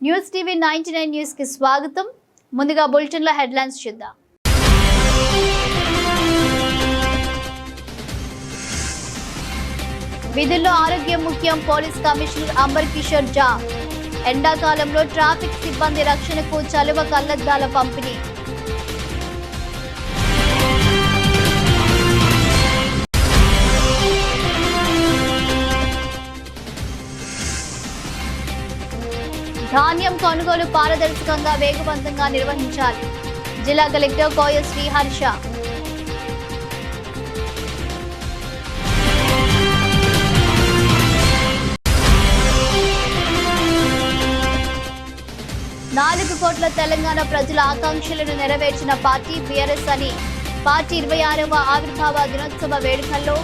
News TV 99 news కి స్వాగతం. ముందుగా బులెటిన్ లో హెడ్లైన్స్ చూద్దాం. విధుల్లో ఆరోగ్యం ముఖ్యం. పోలీస్ కమిషనర్ అంబర్ కిషోర్ ఝా. ఎండాకాలంలో ట్రాఫిక్ సిబ్బంది రక్షణకు చలువ కళ్లద్దాల పంపిణీ. ధాన్యం కొనుగోలు పారదర్శకంగా వేగవంతంగా నిర్వహించాలి. జిల్లా కలెక్టర్ కోయ శ్రీహర్ష. నాలుగు కోట్ల తెలంగాణ ప్రజల ఆకాంక్షలను నెరవేర్చిన పార్టీ బీఆర్ఎస్ అని పార్టీ 26వ ఆవిర్భావ దినోత్సవ వేడుకల్లో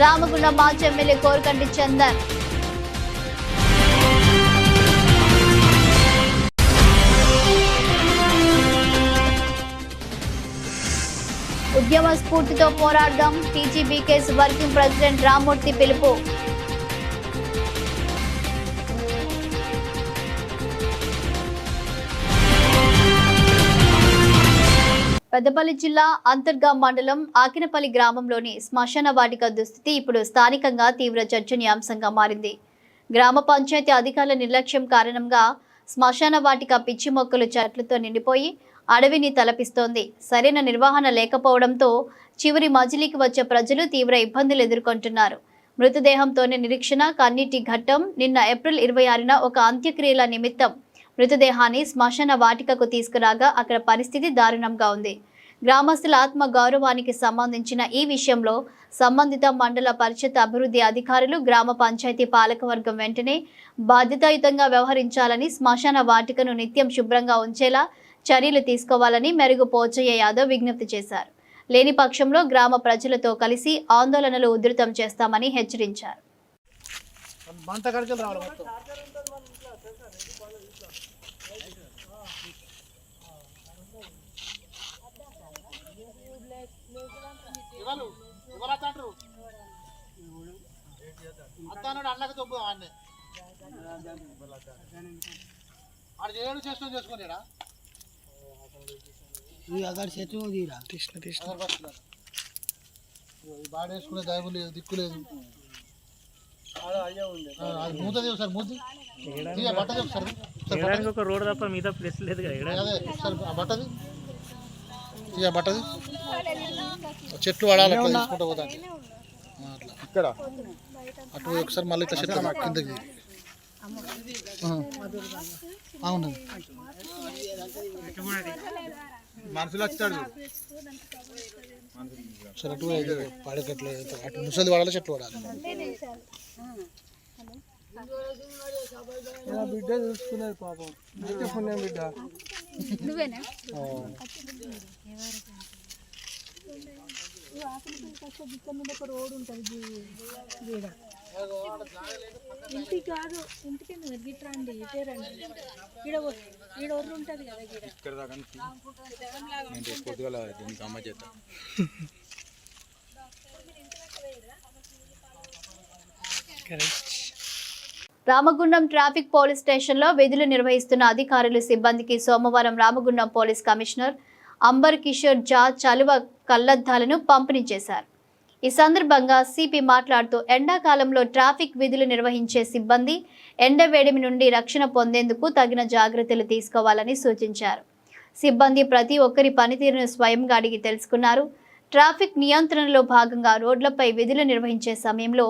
రామగుండం మాజీ ఎమ్మెల్యే కోరకంటి చందర్. ఉద్యమ స్ఫూర్తితో పోరాడదాం. టీజీబీకేఎస్ వర్కింగ్ ప్రెసిడెంట్ రామ్మూర్తి పిలుపు. పెద్దపల్లి జిల్లా అంతర్గాం మండలం ఆకినపల్లి గ్రామంలోని శ్మశాన వాటిక దుస్థితి ఇప్పుడు స్థానికంగా తీవ్ర చర్చనీయాంశంగా మారింది. గ్రామ పంచాయతీ అధికారుల నిర్లక్ష్యం కారణంగా శ్మశాన వాటిక పిచ్చి మొక్కలు చెట్లతో నిండిపోయి అడవిని తలపిస్తోంది. సరైన నిర్వహణ లేకపోవడంతో చివరి మజిలీకి వచ్చే ప్రజలు తీవ్ర ఇబ్బందులు ఎదుర్కొంటున్నారు. మృతదేహంతోనే నిరీక్షణ కన్నీటి ఘట్టం. నిన్న ఏప్రిల్ 26న ఒక అంత్యక్రియల నిమిత్తం మృతదేహాన్ని శ్మశాన వాటికకు తీసుకురాగా అక్కడ పరిస్థితి దారుణంగా ఉంది. గ్రామస్తుల ఆత్మ గౌరవానికి సంబంధించిన ఈ విషయంలో సంబంధిత మండల పరిషత్ అభివృద్ధి అధికారులు గ్రామ పంచాయతీ పాలకవర్గం వెంటనే బాధ్యతాయుతంగా వ్యవహరించాలని, శ్మశాన వాటికను నిత్యం శుభ్రంగా ఉంచేలా చర్యలు తీసుకోవాలని మెరుగు పోచయ్య యాదవ్ విజ్ఞప్తి చేశారు. లేని పక్షంలో గ్రామ ప్రజలతో కలిసి ఆందోళనలు ఉధృతం చేస్తామని హెచ్చరించారు. బాడేసుకునే దయవు లేదు, దిక్కు లేదు. మూతది ఒకసారి మూతి బట్టది ఒకసారి రోడ్ తప్ప మీద ప్లేస్ లేదు అదే ఒకసారి బట్టది ఇక బట్టది చెట్లు పడాలి అట్లా తీసుకుంటూ పోతా అట్లా ఇక్కడ అటు ఒకసారి మళ్ళీ ఇట్లా చెట్లు కిందకి అవును మనుషులు వచ్చాడు సరే అటు పడకట్లు అటు ముసలి పడాలి చెట్లు పడాలి. బిడ్డ చూసుకునేది పాపం బిడ్డ రోడ్ ఉంటుంది ఇంటికి కాదు, ఇంటికి గిట్రా అండి ఇటే రండి. ఈడ ఒర్రు ఉంటుంది కదా ఇక్కడ రామగుండం ట్రాఫిక్ పోలీస్ స్టేషన్లో విధులు నిర్వహిస్తున్న అధికారులు సిబ్బందికి సోమవారం రామగుండం పోలీస్ కమిషనర్ అంబర్ కిషోర్ ఝా చలువ కళ్లద్దాలను పంపిణీ చేశారు. ఈ సందర్భంగా సిపి మాట్లాడుతూ ఎండాకాలంలో ట్రాఫిక్ విధులు నిర్వహించే సిబ్బంది ఎండ వేడిమి నుండి రక్షణ పొందేందుకు తగిన జాగ్రత్తలు తీసుకోవాలని సూచించారు. సిబ్బంది ప్రతి ఒక్కరి పనితీరును స్వయంగా అడిగి తెలుసుకున్నారు. ట్రాఫిక్ నియంత్రణలో భాగంగా రోడ్లపై విధులు నిర్వహించే సమయంలో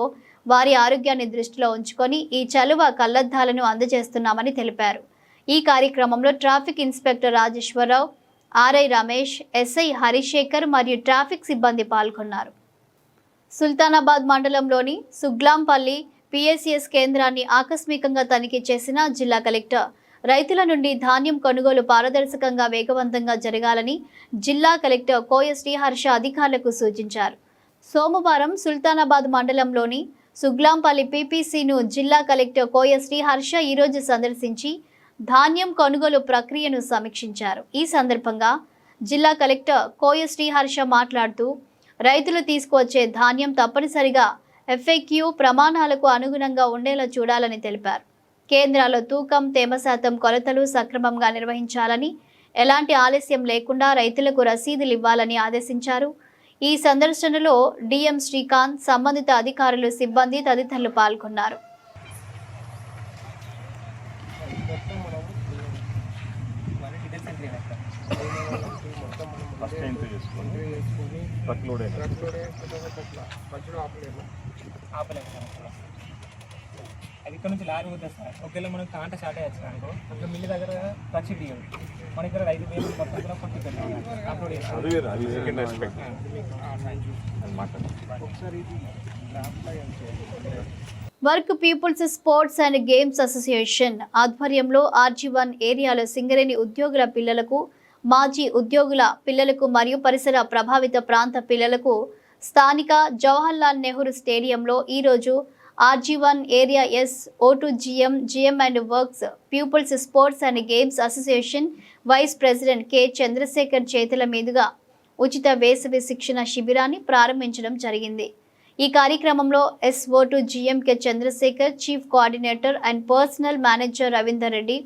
వారి ఆరోగ్యాన్ని దృష్టిలో ఉంచుకొని ఈ చలువ కళ్లద్దాలను అందజేస్తున్నామని తెలిపారు. ఈ కార్యక్రమంలో traffic inspector Rajeshwara Rao, RI Ramesh, SI Harishekar మరియు ట్రాఫిక్ సిబ్బంది పాల్గొన్నారు. సుల్తానాబాద్ మండలంలోని సుగ్లాంపల్లి పిఎస్సిఎస్ కేంద్రాన్ని ఆకస్మికంగా తనిఖీ చేసిన జిల్లా కలెక్టర్ రైతుల నుండి ధాన్యం కొనుగోలు పారదర్శకంగా వేగవంతంగా జరగాలని జిల్లా కలెక్టర్ కోయ శ్రీహర్ష అధికారులకు సూచించారు. సోమవారం సుల్తానాబాద్ మండలంలోని సుగ్లాంపల్లి పిపిసిను జిల్లా కలెక్టర్ కోయ శ్రీహర్ష ఈరోజు సందర్శించి ధాన్యం కొనుగోలు ప్రక్రియను సమీక్షించారు. ఈ సందర్భంగా జిల్లా కలెక్టర్ కోయ శ్రీహర్ష మాట్లాడుతూ రైతులు తీసుకువచ్చే ధాన్యం తప్పనిసరిగా FAQ ప్రమాణాలకు అనుగుణంగా ఉండేలా చూడాలని తెలిపారు. కేంద్రాల్లో తూకం, తేమ శాతం కొలతలు సక్రమంగా నిర్వహించాలని, ఎలాంటి ఆలస్యం లేకుండా రైతులకు రసీదులు ఇవ్వాలని ఆదేశించారు. ఈ సందర్శనలో డిఎం శ్రీకాంత్, సంబంధిత అధికారులు, సిబ్బంది తదితరులు పాల్గొన్నారు. అది ఇక్కడ నుంచి లారీ పోతుంది సార్. ఒకవేళ మనం కాంట స్టార్ట్ అయ్యచ్చు అనుకో, అట్లా మిల్లు దగ్గర పచ్చి తీయదు. మన ఇక్కడ 5,000 మొత్తం కూడా కొట్టి పెట్టాలి అప్లోడ్ చేస్తాం. Work peoples sports and games association ఆధ్వర్యంలో RG1 ఏరియాలో సింగరేణి ఉద్యోగుల పిల్లలకు, మాజీ ఉద్యోగుల పిల్లలకు మరియు పరిసర ప్రభావిత ప్రాంత పిల్లలకు స్థానిక జవహర్లాల్ నెహ్రూ స్టేడియంలో ఈరోజు RG1 area O2GM and works peoples sports and games association vice president K Chandrashekar చేతుల మీదుగా ఉచిత వేసవి శిక్షణ శిబిరాన్ని ప్రారంభించడం జరిగింది. ఈ కార్యక్రమంలో O2GM K Chandrashekhar, chief coordinator and personnel manager Ravinder Reddy,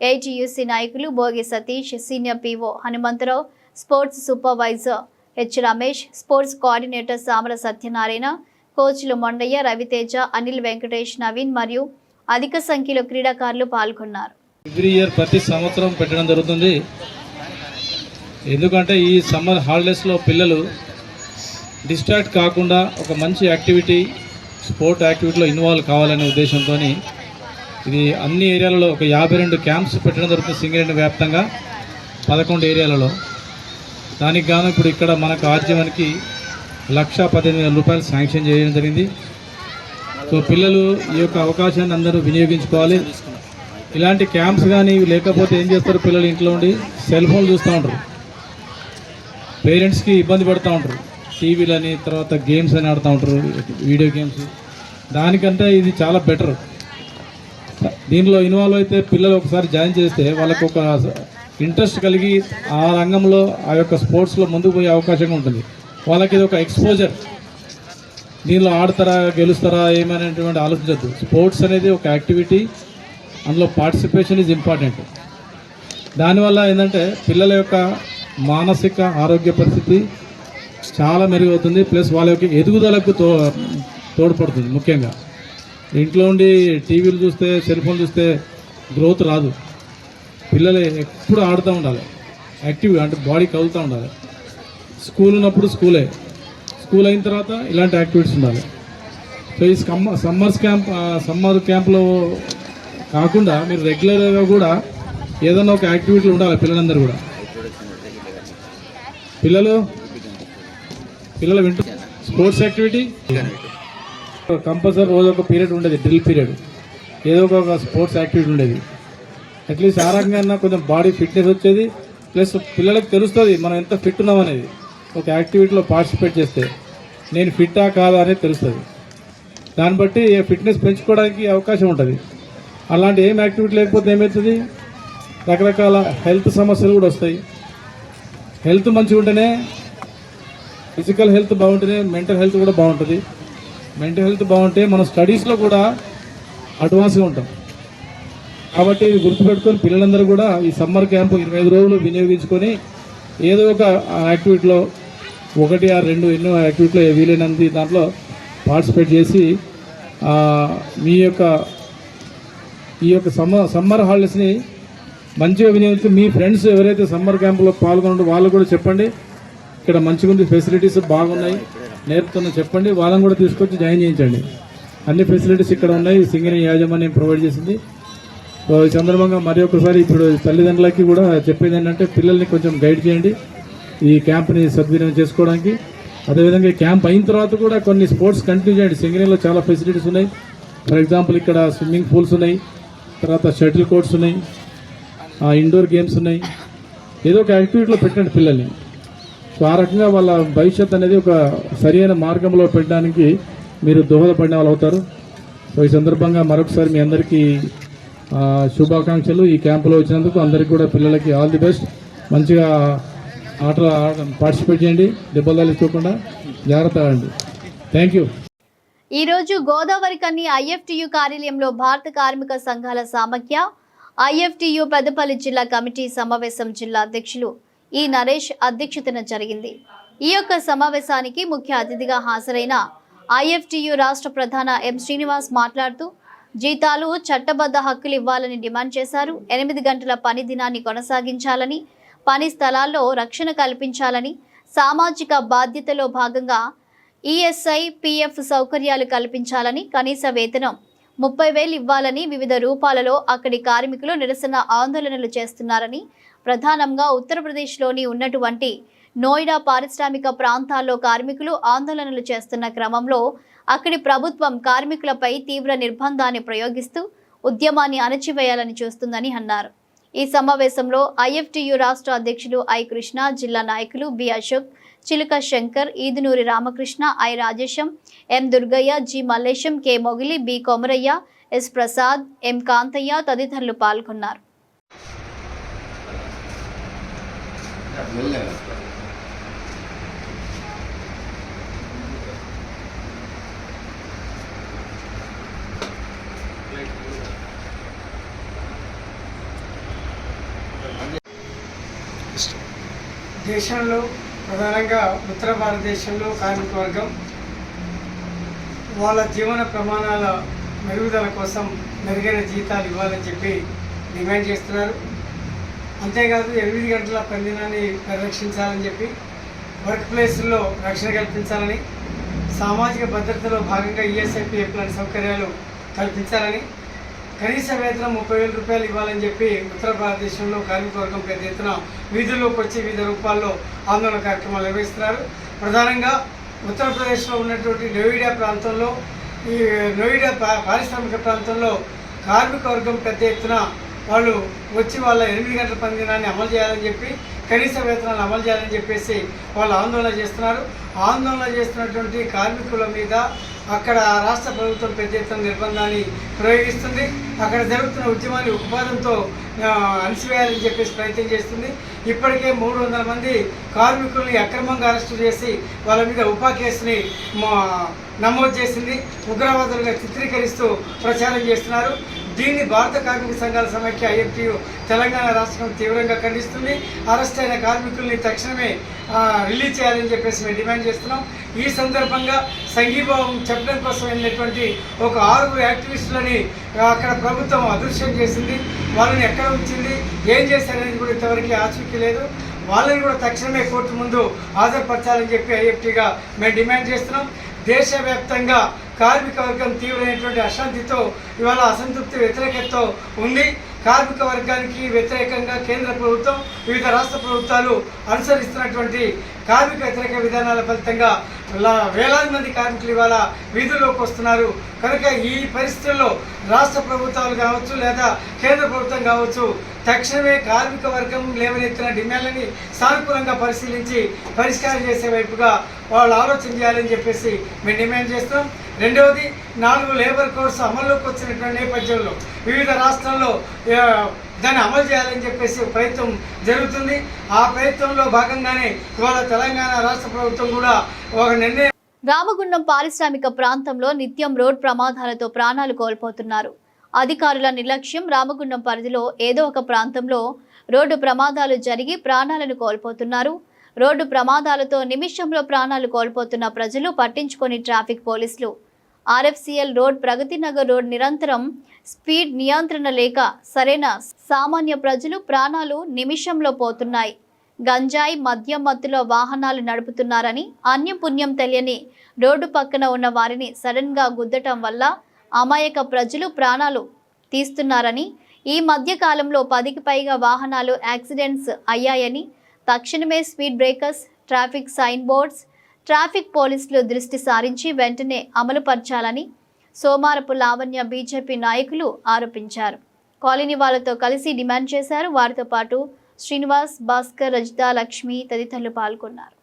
AGUC నాయకులు Bhogi Satish, senior PO Hanumantharao, sports supervisor H Ramesh, sports coordinator Samala Satyanarayana, కోచ్లు మొండయ్య, రవితేజ, అనిల్ వెంకటేష్, నవీన్ మరియు అధిక సంఖ్యలో క్రీడాకారులు పాల్గొన్నారు. ఎవ్రీ ఇయర్ ప్రతి సంవత్సరం పెట్టడం జరుగుతుంది. ఎందుకంటే ఈ సమ్మర్ హాలిడేస్లో పిల్లలు డిస్ట్రాక్ట్ కాకుండా ఒక మంచి యాక్టివిటీ, స్పోర్ట్ యాక్టివిటీలో ఇన్వాల్వ్ కావాలనే ఉద్దేశంతో ఇది అన్ని ఏరియాలలో ఒక 52 క్యాంప్స్ పెట్టడం జరుగుతుంది. సింగరేణి వ్యాప్తంగా 11 ఏరియాలలో. దానికి గాను ఇప్పుడు ఇక్కడ మనకు RG1కి 1,18,000 రూపాయలు శాంక్షన్ చేయడం జరిగింది. సో పిల్లలు ఈ యొక్క అవకాశాన్ని అందరూ వినియోగించుకోవాలి. ఇలాంటి క్యాంప్స్ కానీ లేకపోతే ఏం చేస్తారు, పిల్లలు ఇంట్లో ఉండి సెల్ ఫోన్లు చూస్తూ ఉంటారు, పేరెంట్స్కి ఇబ్బంది పడుతూ ఉంటారు, టీవీలని, తర్వాత గేమ్స్ అని ఆడుతూ ఉంటారు, వీడియో గేమ్స్. దానికంటే ఇది చాలా బెటర్. దీనిలో ఇన్వాల్వ్ అయితే పిల్లలు ఒకసారి జాయిన్ చేస్తే వాళ్ళకు ఒక ఇంట్రెస్ట్ కలిగి ఆ రంగంలో ఆ యొక్క స్పోర్ట్స్లో ముందుకు పోయే అవకాశం ఉంటుంది. వాళ్ళకి ఇది ఒక ఎక్స్పోజర్. దీనిలో ఆడతారా, గెలుస్తారా ఏమనేటువంటి ఆలోచించద్దు. స్పోర్ట్స్ అనేది ఒక యాక్టివిటీ, అందులో పార్టిసిపేషన్ ఈజ్ ఇంపార్టెంట్. దానివల్ల ఏంటంటే పిల్లల యొక్క మానసిక ఆరోగ్య పరిస్థితి చాలా మెరుగవుతుంది. ప్లస్ వాళ్ళ యొక్క ఎదుగుదలకు తోడ్పడుతుంది. ముఖ్యంగా ఇంట్లో ఉండి టీవీలు చూస్తే, సెల్ ఫోన్ చూస్తే గ్రోత్ రాదు. పిల్లలు ఎప్పుడు ఆడుతూ ఉండాలి, యాక్టివ్గా, అంటే బాడీ కదులుతూ ఉండాలి. స్కూల్ ఉన్నప్పుడు స్కూల్ అయిన తర్వాత ఇలాంటి యాక్టివిటీస్ ఉండాలి. సో ఈ సమ్మర్ క్యాంప్లో కాకుండా మీరు రెగ్యులర్గా కూడా ఏదైనా ఒక యాక్టివిటీలు ఉండాలి పిల్లలందరూ కూడా. పిల్లలు వింటూ స్పోర్ట్స్ యాక్టివిటీ కంపల్సరీ రోజు ఒక పీరియడ్ ఉండేది, డ్రిల్ పీరియడ్, ఏదో ఒక స్పోర్ట్స్ యాక్టివిటీ ఉండేది. అట్లీస్ట్ ఆ రకంగా కొంచెం బాడీ ఫిట్నెస్ వచ్చేది. ప్లస్ పిల్లలకు తెలుస్తుంది మనం ఎంత ఫిట్ ఉన్నాం అనేది. ఒక యాక్టివిటీలో పార్టిసిపేట్ చేస్తే నేను ఫిట్టా కాదా అనేది తెలుస్తుంది. దాన్ని బట్టి ఫిట్నెస్ పెంచుకోవడానికి అవకాశం ఉంటుంది. అలాంటి ఏం యాక్టివిటీ లేకపోతే ఏమవుతుంది, రకరకాల హెల్త్ సమస్యలు కూడా వస్తాయి. హెల్త్ మంచిగా ఉంటేనే, ఫిజికల్ హెల్త్ బాగుంటేనే మెంటల్ హెల్త్ కూడా బాగుంటుంది. మెంటల్ హెల్త్ బాగుంటే మనం స్టడీస్లో కూడా అడ్వాన్స్గా ఉంటాం. కాబట్టి ఇది గుర్తుపెట్టుకొని పిల్లలందరూ కూడా ఈ సమ్మర్ క్యాంపు 25 రోజులు వినియోగించుకొని ఏదో ఒక యాక్టివిటీలో 1 or 2 ఎన్నో యాక్టివిటీలో వీలైనంత దాంట్లో పార్టిసిపేట్ చేసి ఈ యొక్క సమ్మర్ హాలిడేస్ని మంచిగా వినియోగించి మీ ఫ్రెండ్స్ ఎవరైతే సమ్మర్ క్యాంపులో పాల్గొన్నారో వాళ్ళు కూడా చెప్పండి, ఇక్కడ మంచిగా ఉంది, ఫెసిలిటీస్ బాగున్నాయి, నేర్పుతున్నా చెప్పండి, వాళ్ళని కూడా తీసుకొచ్చి జాయిన్ చేయించండి. అన్ని ఫెసిలిటీస్ ఇక్కడ ఉన్నాయి, సింగరేణి యాజమాన్యం ప్రొవైడ్ చేసింది. సో ఈ సందర్భంగా మరి ఒకసారి ఇప్పుడు తల్లిదండ్రులకి కూడా చెప్పేది ఏంటంటే పిల్లల్ని కొంచెం గైడ్ చేయండి ఈ క్యాంప్ని సద్వినియోగం చేసుకోవడానికి. అదేవిధంగా ఈ క్యాంప్ అయిన తర్వాత కూడా కొన్ని స్పోర్ట్స్ కంటిన్యూ చేయండి. సింగరేణిలో చాలా ఫెసిలిటీస్ ఉన్నాయి. ఫర్ ఎగ్జాంపుల్ ఇక్కడ స్విమ్మింగ్ పూల్స్ ఉన్నాయి, తర్వాత షటిల్ కోర్ట్స్ ఉన్నాయి, ఇండోర్ గేమ్స్ ఉన్నాయి. ఏదో ఒక యాక్టివిటీలో పెట్టండి పిల్లల్ని. సో ఆ రకంగా వాళ్ళ భవిష్యత్ అనేది ఒక సరైన మార్గంలో పెట్టడానికి మీరు దోహదపడిన వాళ్ళు అవుతారు. సో ఈ సందర్భంగా మరొకసారి మీ అందరికీ శుభాకాంక్షలు. ఈ క్యాంపులో వచ్చినందుకు అందరికీ కూడా పిల్లలకి ఆల్ ది బెస్ట్. మంచిగా పార్టిసిపేట్ చేయండి, దెబ్బలు తగ్గించుకోకుండా జాగ్రత్త అండి. Thank you. ఈరోజు గోదావరి కన్ని ఐఎఫ్టియు కార్యాలయంలో భారత కార్మిక సంఘాల సమాఖ్య ఐఎఫ్టియు పెద్దపల్లి జిల్లా కమిటీ సమావేశం జిల్లా అధ్యక్షులు ఈ నరేష్ అధ్యక్షతన జరిగింది. ఈ యొక్క సమావేశానికి ముఖ్య అతిథిగా హాజరైన ఐఎఫ్టియు రాష్ట్ర ప్రధాన ఎం శ్రీనివాస్ మాట్లాడుతూ జీతాలు చట్టబద్ధ హక్కులు ఇవ్వాలని డిమాండ్ చేశారు. 8 గంటల పని దినాన్ని కొనసాగించాలని, పని స్థలాల్లో రక్షణ కల్పించాలని, సామాజిక బాధ్యతలో భాగంగా ఈఎస్ఐ, పిఎఫ్ సౌకర్యాలు కల్పించాలని, కనీస వేతనం 30,000 ఇవ్వాలని వివిధ రూపాలలో అక్కడి కార్మికులు నిరసన ఆందోళనలు చేస్తున్నారని, ప్రధానంగా ఉత్తరప్రదేశ్లోని ఉన్నటువంటి నోయిడా పారిశ్రామిక ప్రాంతాల్లో కార్మికులు ఆందోళనలు చేస్తున్న క్రమంలో అక్కడి ప్రభుత్వం కార్మికులపై తీవ్ర నిర్బంధాన్ని ప్రయోగిస్తూ ఉద్యమాన్ని అణచివేయాలని చూస్తుందని అన్నారు. ఈ సమావేశంలో ఐఎఫ్టియు రాష్ట్ర అధ్యక్షులు ఐ కృష్ణ, జిల్లా నాయకులు B Ashok, Chiluka Shankar, Edunuri Ramakrishna, I Rajesham, M Durgaiah, G Mallesham, K Mogili, B Komaraiah, S Prasad, M Kantaiah తదితరులు పాల్గొన్నారు. దేశంలో ప్రధానంగా ఉత్తర భారతదేశంలో కార్మిక వర్గం వాళ్ళ జీవన ప్రమాణాల మెరుగుదల కోసం మెరుగైన జీతాలు ఇవ్వాలని చెప్పి డిమాండ్ చేస్తున్నారు. అంతేకాదు 8 గంటల పనిదినాన్ని పరిరక్షించాలని చెప్పి, వర్క్ ప్లేస్లో రక్షణ కల్పించాలని, సామాజిక భద్రతలో భాగంగా ఈఎస్ఐపిఎఫ్ లాంటి సౌకర్యాలు కల్పించాలని, కనీస వేతనం 30,000 రూపాయలు ఇవ్వాలని చెప్పి ఉత్తర భారతదేశంలో కార్మిక వర్గం పెద్ద ఎత్తున వీధుల్లోకి వచ్చి వివిధ రూపాల్లో ఆందోళన కార్యక్రమాలు నిర్వహిస్తున్నారు. ప్రధానంగా ఉత్తరప్రదేశ్లో ఉన్నటువంటి నోయిడా ప్రాంతంలో, ఈ నోయిడా పారిశ్రామిక ప్రాంతంలో కార్మిక వర్గం పెద్ద ఎత్తున వాళ్ళు వచ్చి వాళ్ళ 8 గంటల పని దినాన్ని అమలు చేయాలని చెప్పి, కనీస వేతనాలు అమలు చేయాలని చెప్పేసి వాళ్ళు ఆందోళన చేస్తున్నారు. ఆందోళన చేస్తున్నటువంటి కార్మికుల మీద అక్కడ రాష్ట్ర ప్రభుత్వం పెద్ద ఎత్తున నిర్బంధాన్ని ప్రయోగిస్తుంది. అక్కడ జరుగుతున్న ఉద్యమాన్ని ఉపాధంతో అణిచివేయాలని చెప్పేసి ప్రయత్నం చేస్తుంది. ఇప్పటికే 300 మంది కార్మికుల్ని అక్రమంగా అరెస్టు చేసి వాళ్ళ మీద ఉపా కేసుని నమోదు చేసింది. ఉగ్రవాదులుగా చిత్రీకరిస్తూ ప్రచారం చేస్తున్నారు. దీన్ని భారత కార్మిక సంఘాల సమాఖ్య ఐఎఫ్టియు తెలంగాణ రాష్ట్రం తీవ్రంగా ఖండిస్తుంది. అరెస్ట్ అయిన కార్మికుల్ని తక్షణమే రిలీజ్ చేయాలని చెప్పేసి మేము డిమాండ్ చేస్తున్నాం. ఈ సందర్భంగా సంఘీభావం చెప్పడం కోసం వెళ్ళినటువంటి ఒక 6 యాక్టివిస్టులని అక్కడ ప్రభుత్వం అదృశ్యం చేసింది. వాళ్ళని ఎక్కడ ఉంచింది, ఏం చేశారనేది కూడా ఇంతవరకు ఆచూకీ లేదు. వాళ్ళని కూడా తక్షణమే కోర్టు ముందు హాజరుపరచాలని చెప్పి ఐఎఫ్టిగా మేము డిమాండ్ చేస్తున్నాం. దేశవ్యాప్తంగా కార్మిక వర్గం తీవ్రమైనటువంటి అశాంతితో, ఇవాళ అసంతృప్తి, వ్యతిరేకతతో ఉంది. కార్మిక వర్గానికి వ్యతిరేకంగా కేంద్ర ప్రభుత్వం, వివిధ రాష్ట్ర ప్రభుత్వాలు అనుసరిస్తున్నటువంటి కార్మిక వ్యతిరేక విధానాల ఫలితంగా వేలాది మంది కార్మికులు ఇవాళ వీధుల్లోకి వస్తున్నారు. కనుక ఈ పరిస్థితుల్లో రాష్ట్ర ప్రభుత్వాలు కావచ్చు లేదా కేంద్ర ప్రభుత్వం కావచ్చు తక్షణమే కార్మిక వర్గం లేవనెత్తిన డిమాండ్లని సానుకూలంగా పరిశీలించి పరిష్కారం చేసే వైపుగా వాళ్ళు ఆలోచన చేయాలని చెప్పేసి మేము డిమాండ్ చేస్తున్నాం. రెండవది, 4 లేబర్ కోడ్స్ అమల్లోకి వచ్చినటువంటి నేపథ్యంలో వివిధ రాష్ట్రాల్లో దాన్ని అమలు చేయాలని చెప్పేసి ప్రయత్నం జరుగుతుంది. ఆ ప్రయత్నంలో భాగంగానే ఇవాళ తెలంగాణ రాష్ట్ర ప్రభుత్వం కూడా ఒక నిర్ణయం. రామగుండం పారిశ్రామిక ప్రాంతంలో నిత్యం రోడ్ ప్రమాదాలతో ప్రాణాలు కోల్పోతున్నారు. అధికారుల నిర్లక్ష్యం. రామగుండం పరిధిలో ఏదో ఒక ప్రాంతంలో రోడ్డు ప్రమాదాలు జరిగి ప్రాణాలను కోల్పోతున్నారు. రోడ్డు ప్రమాదాలతో నిమిషంలో ప్రాణాలు కోల్పోతున్న ప్రజలు పట్టించుకొని ట్రాఫిక్ పోలీసులు RFCL road, Pragathi Nagar road నిరంతరం స్పీడ్ నియంత్రణ లేక సరైన సామాన్య ప్రజలు ప్రాణాలు నిమిషంలో పోతున్నాయి. గంజాయి, మద్యం మత్తులో వాహనాలు నడుపుతున్నారని, అన్యం పుణ్యం తెలియని రోడ్డు పక్కన ఉన్న వారిని సడన్గా గుద్దటం వల్ల అమాయక ప్రజలు ప్రాణాలు తీస్తున్నారని, ఈ మధ్య కాలంలో 10కి పైగా వాహనాలు యాక్సిడెంట్స్ అయ్యాయని, తక్షణమే speed breakers, traffic sign boards, traffic పోలీసులు దృష్టి సారించి వెంటనే అమలుపరచాలని సోమారపు లావణ్య బీజేపీ నాయకులు ఆరోపించారు. కాలనీ వాళ్లతో కలిసి డిమాండ్ చేశారు. వారితో పాటు శ్రీనివాస్, భాస్కర్, రజిత, లక్ష్మి తదితరులు పాల్గొన్నారు.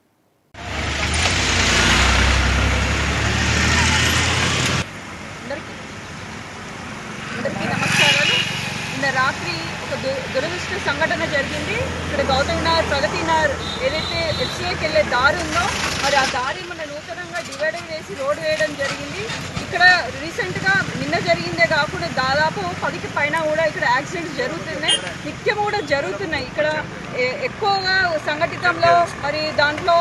అందరికీ నమస్కారాలు. నిన్న రాత్రి ఒక దురదృష్ట సంఘటన జరిగింది. ఇక్కడ గౌతమ్ నగర్, ప్రగతి నగర్ ఏదైతే ఎఫ్సీఐకి వెళ్ళే దారి ఉందో మరి ఆ దారి మన నూతనంగా డివైడర్ వేసి రోడ్ వేయడం జరిగింది. ఇక్కడ రీసెంట్గా నిన్న జరిగిందే కాకుండా దాదాపు 10కి పైన కూడా ఇక్కడ యాక్సిడెంట్స్ జరుగుతున్నాయి, నిత్యం కూడా జరుగుతున్నాయి. ఇక్కడ ఎక్కువగా సంఘటితంలో మరి దాంట్లో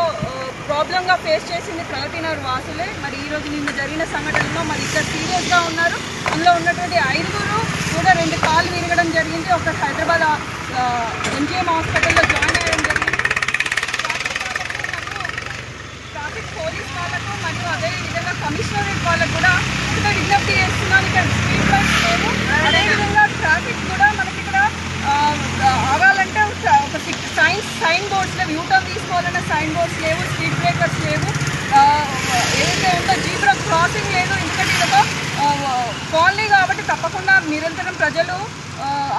ప్రాబ్లంగా ఫేస్ చేసింది ప్రగతినగర్ వాసులే. మరి ఈరోజు నిన్న జరిగిన సంఘటనలో మరి ఇక్కడ సీరియస్గా ఉన్నారు. అందులో ఉన్నటువంటి 5 కూడా 2 కాళ్ళు విరగడం జరిగింది. ఒక హైదరాబాద్ MGM హాస్పిటల్లో జాయిన్ అయ్యడం జరిగింది. ట్రాఫిక్ పోలీస్ వాళ్ళకు మరియు అదేవిధంగా కమిషనరేట్ వాళ్ళకు కూడా ఇక్కడ విజ్ఞప్తి చేస్తున్నాను. ఇక్కడ స్పీడ్ బ్రేక్స్ లేవు, అదేవిధంగా ట్రాఫిక్ కూడా మనకి ఇక్కడ ఆగాలంటే ఒక సైన్ బోర్డ్స్ లేవు, యూటర్న్ తీసుకోవాలన్న సైన్ బోర్డ్స్ లేవు, స్పీడ్ బ్రేకర్స్ లేవు, ఏదైతే ఉందో జీబ్రా క్రాసింగ్ లేదు. ఎందుకంటే ఇది ఒక కాలనీ కాబట్టి తప్పకుండా నిరంతరం ప్రజలు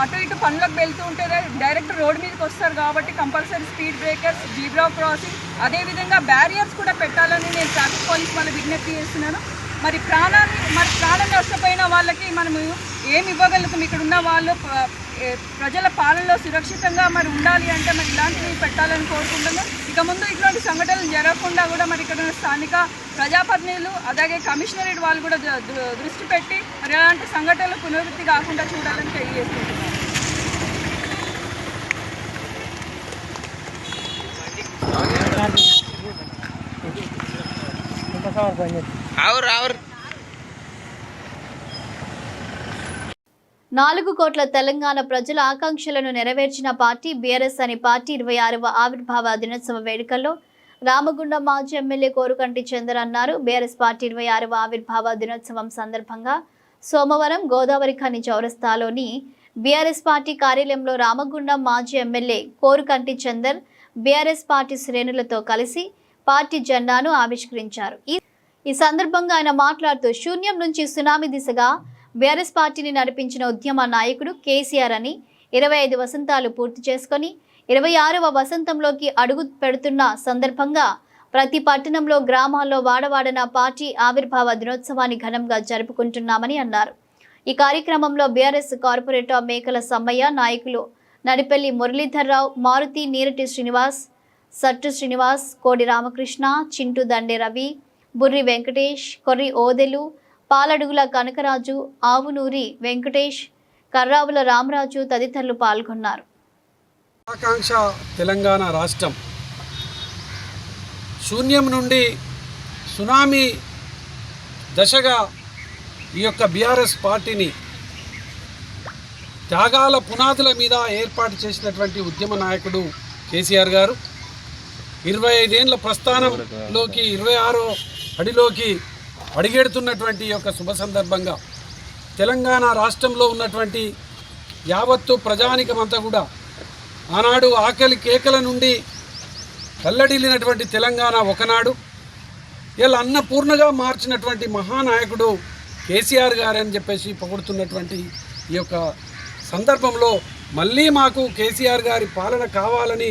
అటు ఇటు పనులకు వెళ్తూ ఉంటే డైరెక్ట్ రోడ్ మీదకి వస్తారు కాబట్టి compulsory speed breakers, zebra crossing, అదేవిధంగా బ్యారియర్స్ కూడా పెట్టాలని నేను ట్రాఫిక్ పోలీస్ వాళ్ళకి విజ్ఞప్తి చేస్తున్నాను. మరి ప్రాణం నష్టపోయిన వాళ్ళకి మనము ఏమి ఇవ్వగలుగుతాం? ఇక్కడ ఉన్న వాళ్ళు ప్రజల పాలనలో సురక్షితంగా మరి ఉండాలి అంటే మరి ఇలాంటివి పెట్టాలని కోరుకుంటున్నాం. ఇక ముందు ఇట్లాంటి సంఘటనలు జరగకుండా కూడా మరి ఇక్కడ ఉన్న స్థానిక ప్రజాప్రతినిధులు అలాగే కమిషనరేట్ వాళ్ళు కూడా దృష్టి పెట్టి మరి అలాంటి సంఘటనలు పునరావృత్తి కాకుండా చూడాలని తెలియజేసుకుంటున్నాం. और 4 కోట్ల తెలంగాణ ప్రజల ఆకాంక్షలను నెరవేర్చిన పార్టీ బీఆర్ఎస్ అని పార్టీ 26వ ఆవిర్భావ దినోత్సవ వేడుకల్లో రామగుండం మాజీ ఎమ్మెల్యే కోరుకంటి చందర్ అన్నారు. బీఆర్ఎస్ పార్టీ 26వ ఆవిర్భావ దినోత్సవం సందర్భంగా సోమవారం గోదావరి ఖని చౌరస్తాలోని బీఆర్ఎస్ పార్టీ కార్యాలయంలో రామగుండం మాజీ MLA Korukanti Chander BRS party శ్రేణులతో కలిసి పార్టీ జెండాను ఆవిష్కరించారు. ఈ సందర్భంగా ఆయన మాట్లాడుతూ శూన్యం నుంచి సునామీ దిశగా బీఆర్ఎస్ పార్టీని నడిపించిన ఉద్యమ నాయకుడు కేసీఆర్ అని 25 వసంతాలు పూర్తి చేసుకొని 26వ వసంతంలోకి అడుగు పెడుతున్న సందర్భంగా ప్రతి పట్టణంలో గ్రామాల్లో వాడవాడన పార్టీ ఆవిర్భావ దినోత్సవాన్ని ఘనంగా జరుపుకుంటున్నామని అన్నారు. ఈ కార్యక్రమంలో బీఆర్ఎస్ కార్పొరేటర్ మేకల సమ్మయ్య, నాయకులు నడిపెల్లి మురళీధర్రావు, మారుతి, నీరటి శ్రీనివాస్, సట్టు శ్రీనివాస్, కోడి రామకృష్ణ, చింటు దండే రవి, బుర్రి వెంకటేష్, కొర్రి ఓదెలు, పాలడుగుల కనకరాజు, ఆవునూరి వెంకటేష్, కర్రావుల రామరాజు తదితరులు పాల్గొన్నారు. ఆకాంక్ష తెలంగాణ రాష్ట్రం శూన్యం నుండి సునామీ దశగా ఈ యొక్క బీఆర్ఎస్ పార్టీని త్యాగాల పునాదుల మీద ఏర్పాటు చేసినటువంటి ఉద్యమ నాయకుడు కేసీఆర్ గారు 25 ఏళ్ల ప్రస్థానంలోకి 26వ అడిలోకి అడిగెడుతున్నటువంటి యొక్క శుభ సందర్భంగా తెలంగాణ రాష్ట్రంలో ఉన్నటువంటి యావత్తు ప్రజానికమంతా కూడా ఆనాడు ఆకలి కేకల నుండి కల్లడిల్లినటువంటి తెలంగాణ ఒకనాడు ఇలా అన్నపూర్ణగా మార్చినటువంటి మహానాయకుడు కేసీఆర్ గారని చెప్పేసి పొగుడుతున్నటువంటి ఈ యొక్క సందర్భంలో మళ్ళీ మాకు కేసీఆర్ గారి పాలన కావాలని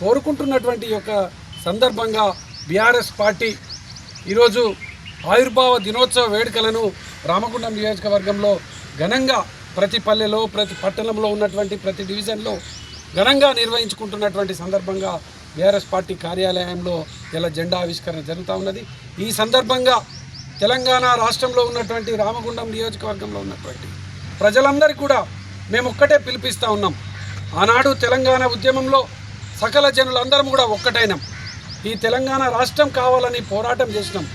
కోరుకుంటున్నటువంటి యొక్క సందర్భంగా బీఆర్ఎస్ పార్టీ ఈరోజు ఆవిర్భావ దినోత్సవ వేడుకలను రామగుండం నియోజకవర్గంలో ఘనంగా ప్రతి పల్లెలో ప్రతి పట్టణంలో ఉన్నటువంటి ప్రతి డివిజన్లో ఘనంగా నిర్వహించుకుంటున్నటువంటి సందర్భంగా బీఆర్ఎస్ పార్టీ కార్యాలయంలో ఇలా జెండా ఆవిష్కరణ జరుగుతూ ఉన్నది. ఈ సందర్భంగా తెలంగాణ రాష్ట్రంలో ఉన్నటువంటి రామగుండం నియోజకవర్గంలో ఉన్నటువంటి ప్రజలందరికీ కూడా మేము ఒక్కటే పిలిపిస్తూ ఉన్నాం. ఆనాడు తెలంగాణ ఉద్యమంలో సకల జనులందరం కూడా ఒక్కటైనాం. ఈ తెలంగాణ రాష్ట్రం కావాలని పోరాటం చేసినాం.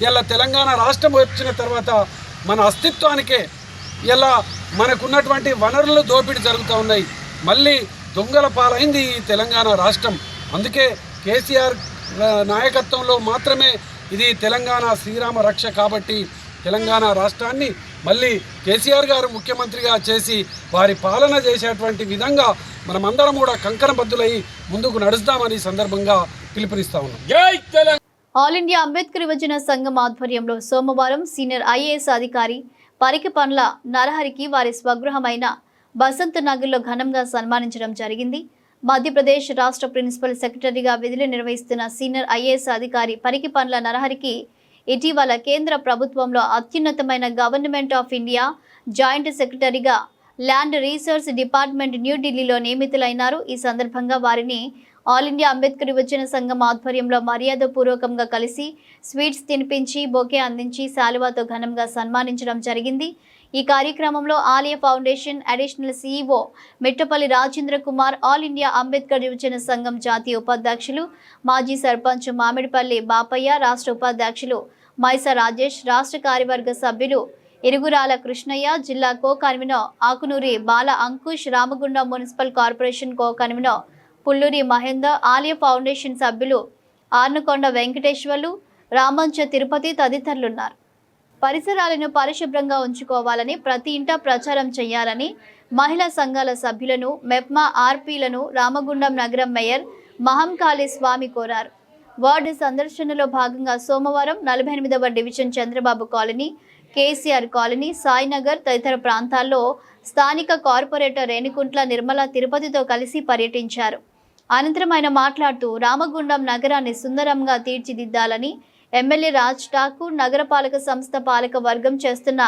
ఇలా తెలంగాణ రాష్ట్రం వచ్చిన తర్వాత మన అస్తిత్వానికే ఇలా మనకున్నటువంటి వనరులు దోపిడీ జరుగుతూ ఉన్నాయి. మళ్ళీ దొంగల పాలైంది ఈ తెలంగాణ రాష్ట్రం. అందుకే కేసీఆర్ నాయకత్వంలో మాత్రమే ఇది తెలంగాణ శ్రీరామ రక్ష. కాబట్టి తెలంగాణ రాష్ట్రాన్ని మళ్ళీ కేసీఆర్ గారు ముఖ్యమంత్రిగా చేసి వారి పాలన చేసేటువంటి విధంగా మనమందరం కూడా కంకణబద్దులై ముందుకు నడుస్తామని సందర్భంగా పిలుపునిస్తా ఉన్నాం. జై తెలంగాణ. ఆల్ ఇండియా అంబేద్కర్ యువజన సంఘం ఆధ్వర్యంలో సోమవారం సీనియర్ ఐఏఎస్ అధికారి పరికిపండ్ల నరహరికి వారి స్వగృహమైన బసంత్ నగర్లో ఘనంగా సన్మానించడం జరిగింది. మధ్యప్రదేశ్ రాష్ట్ర ప్రిన్సిపల్ సెక్రటరీగా విధులు నిర్వహిస్తున్న సీనియర్ ఐఏఎస్ అధికారి పరికిపండ్ల నరహరికి ఇటీవల కేంద్ర ప్రభుత్వంలో అత్యున్నతమైన గవర్నమెంట్ ఆఫ్ ఇండియా జాయింట్ సెక్రటరీగా ల్యాండ్ రీసోర్స్ డిపార్ట్మెంట్ న్యూఢిల్లీలో నియమితులైనారు. ఈ సందర్భంగా వారిని ఆల్ ఇండియా అంబేద్కర్ యువజన సంఘం ఆధ్వర్యంలో మర్యాదపూర్వకంగా కలిసి స్వీట్స్ తినిపించి బొకే అందించి శాలువాతో ఘనంగా సన్మానించడం జరిగింది. ఈ కార్యక్రమంలో ఆలయ foundation additional CEO Mittapalli Rajendra Kumar, all India Ambedkar యువజన సంఘం జాతీయ ఉపాధ్యక్షులు మాజీ సర్పంచ్ మామిడిపల్లి బాపయ్య, రాష్ట్ర ఉపాధ్యక్షులు మైస రాజేష్, రాష్ట్ర కార్యవర్గ సభ్యులు ఇరుగురాల కృష్ణయ్య, జిల్లా co convener Akunuri Bala Ankush, Ramagundam municipal corporation co convener Pulluri Mahender, Alaya foundation సభ్యులు ఆర్నకొండ వెంకటేశ్వర్లు, రామంచ తిరుపతి తదితరులున్నారు. పరిసరాలను పరిశుభ్రంగా ఉంచుకోవాలని, ప్రతి ఇంట ప్రచారం చేయాలని మహిళా సంఘాల సభ్యులను, మెప్మా ఆర్పీలను రామగుండం నగరం మేయర్ మహంకాళి స్వామి కోరారు. వార్డు సందర్శనలో భాగంగా సోమవారం 48వ division Chandrababu colony, KCR colony, Sainagar తదితర ప్రాంతాల్లో స్థానిక కార్పొరేటర్ రేణికుంట్ల నిర్మల తిరుపతితో కలిసి పర్యటించారు. అనంతరం ఆయన మాట్లాడుతూ రామగుండం నగరాన్ని సుందరంగా తీర్చిదిద్దాలని ఎమ్మెల్యే రాజ్ ఠాకూర్, నగరపాలక సంస్థ పాలక వర్గం చేస్తున్న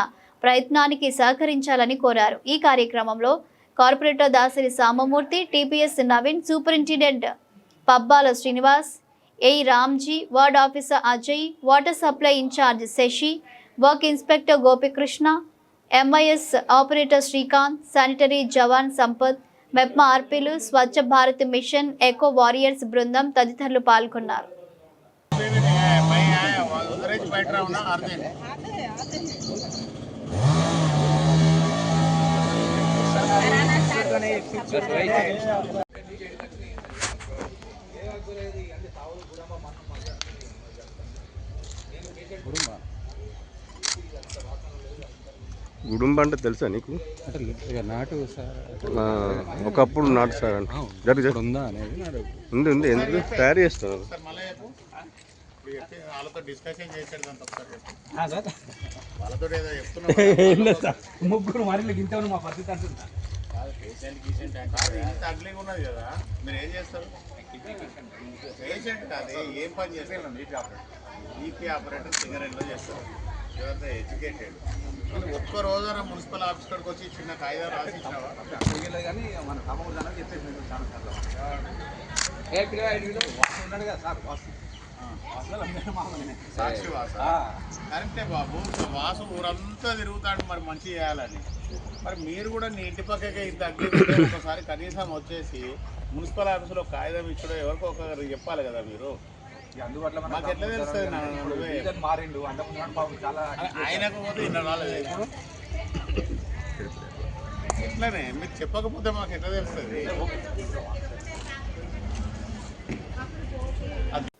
ప్రయత్నానికి సహకరించాలని కోరారు. ఈ కార్యక్రమంలో corporator Dasari Samamurthy, TPS Naveen, superintendent Pabbala Srinivas, AE Ramji, ward officer Ajay, water supply in-charge Shashi, work inspector Gopikrishna, MIS operator Srikanth, sanitary జవాన్ సంపత్, మెప్మా ఆర్పీలు, Swachh Bharat mission, eco warriors బృందం తదితరులు పాల్గొన్నారు. గుడుంబ అంటే తెలుసా నీకు? నాటు ఒకప్పుడు నాటు సార్ అంటే ఉందా అనేది ఉంది ఉంది ఎందుకు తయారు చేస్తున్నారు? ముగ్గురు మరిలు గింతవని మా పరిస్థితి అంటుందా? ఉన్నది కదా, మీరు ఏం చేస్తారు? పేషెంట్ కాదు, ఏం పని చేస్తారు? ఈపీ ఆపరేటర్ సింగరేణిలో చేస్తారు. ఎవరైతే ఎడ్యుకేటెడ్ ఒక్క రోజున మున్సిపల్ ఆఫీస్ కాడికి వచ్చి చిన్న కాగితం రాసిచ్చినావా? కానీ మన సమకూడదని చెప్పేసి చాలా ఉంటాడు కదా సార్, సాక్షి వాస కరెక్టే బాబు. వాసు ఊరంతా తిరుగుతాడు, మరి మంచి చేయాలని. మరి మీరు కూడా నీ ఇంటి పక్కకే ఇంత అగ్గిపోతే ఒకసారి కనీసం వచ్చేసి మున్సిపల్ ఆఫీసులో కాగితం ఇచ్చడం ఎవరికో ఒకరికి చెప్పాలి కదా మీరు. అందుబాటులో మాకు ఎట్లా తెలుస్తుంది? మారిండు అంతకుముందు చాలా ఆయనకు పోతే ఇన్న రాలేదు ఇప్పుడు ఎట్లనే మీకు చెప్పకపోతే మాకు ఎట్లా తెలుస్తుంది?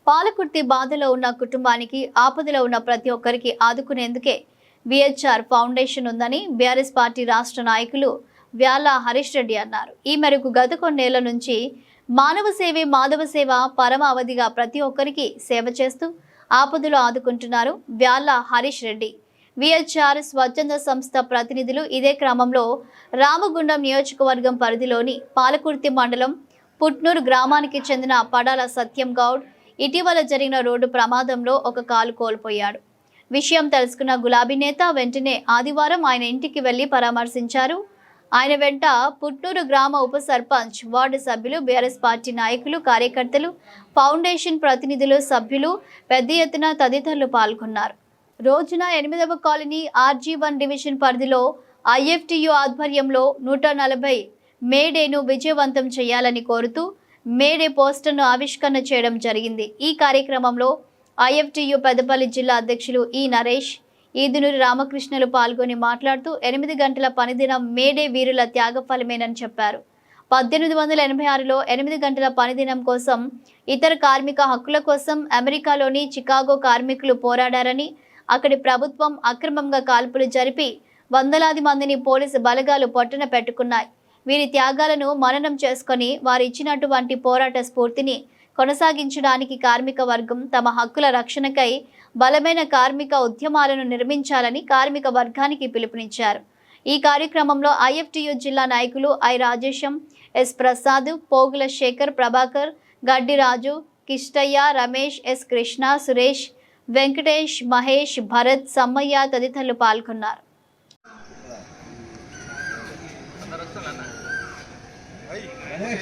పాలకుర్తి బాధలో ఉన్న కుటుంబానికి, ఆపదలో ఉన్న ప్రతి ఒక్కరికి ఆదుకునేందుకే VHR ఫౌండేషన్ ఉందని బీఆర్ఎస్ పార్టీ రాష్ట్ర నాయకులు వ్యాల హరీష్ రెడ్డి అన్నారు. ఈ మేరకు గత కొన్నేళ్ల నుంచి మానవ సేవే మాధవ సేవ పరమ అవధిగా ప్రతి ఒక్కరికి సేవ చేస్తూ ఆపదలు ఆదుకుంటున్నారు వ్యాల హరీష్ రెడ్డి. VHR స్వచ్ఛంద సంస్థ ప్రతినిధులు ఇదే క్రమంలో రామగుండం నియోజకవర్గం పరిధిలోని పాలకుర్తి మండలం పుట్నూరు గ్రామానికి చెందిన పడాల సత్యం గౌడ్ ఇటీవల జరిగిన రోడ్డు ప్రమాదంలో ఒక కాలు కోల్పోయాడు. విషయం తెలుసుకున్న గులాబీ నేత వెంటనే ఆదివారం ఆయన ఇంటికి వెళ్లి పరామర్శించారు. ఆయన వెంట పుట్నూరు గ్రామ ఉప సర్పంచ్, వార్డు సభ్యులు, బీఆర్ఎస్ పార్టీ నాయకులు, కార్యకర్తలు, ఫౌండేషన్ ప్రతినిధులు, సభ్యులు పెద్ద ఎత్తున తదితరులు పాల్గొన్నారు. రోజున 8వ కాలనీ RG1 డివిజన్ పరిధిలో IFTU ఆధ్వర్యంలో 140 మేడేను విజయవంతం చేయాలని కోరుతూ మేడే పోస్టర్ను ఆవిష్కరణ చేయడం జరిగింది. ఈ కార్యక్రమంలో IFTU పెద్దపల్లి జిల్లా అధ్యక్షులు E నరేష్, ఈదునూరి రామకృష్ణలు పాల్గొని మాట్లాడుతూ 8 గంటల పనిదినం మేడే వీరుల త్యాగఫలమేనని చెప్పారు. 1886లో 8 గంటల పనిదినం కోసం, ఇతర కార్మిక హక్కుల కోసం అమెరికాలోని చికాగో కార్మికులు పోరాడారని, అక్కడి ప్రభుత్వం అక్రమంగా కాల్పులు జరిపి వందలాది మందిని పోలీసు బలగాలు పొట్టన పెట్టుకున్నాయి. వీరి త్యాగాలను మననం చేసుకొని వారు ఇచ్చినటువంటి పోరాట స్ఫూర్తిని కొనసాగించడానికి కార్మిక వర్గం తమ హక్కుల రక్షణకై బలమైన కార్మిక ఉద్యమాలను నిర్మించాలని కార్మిక వర్గానికి పిలుపునిచ్చారు. ఈ కార్యక్రమంలో IFTU జిల్లా నాయకులు I రాజేశం, S ప్రసాద్, పోగుల శేఖర్, ప్రభాకర్, గడ్డి రాజు, కిష్టయ్య, రమేష్, S కృష్ణ, సురేష్, వెంకటేష్, మహేష్, భరత్, సమ్మయ్య తదితరులు పాల్గొన్నారు. మేడే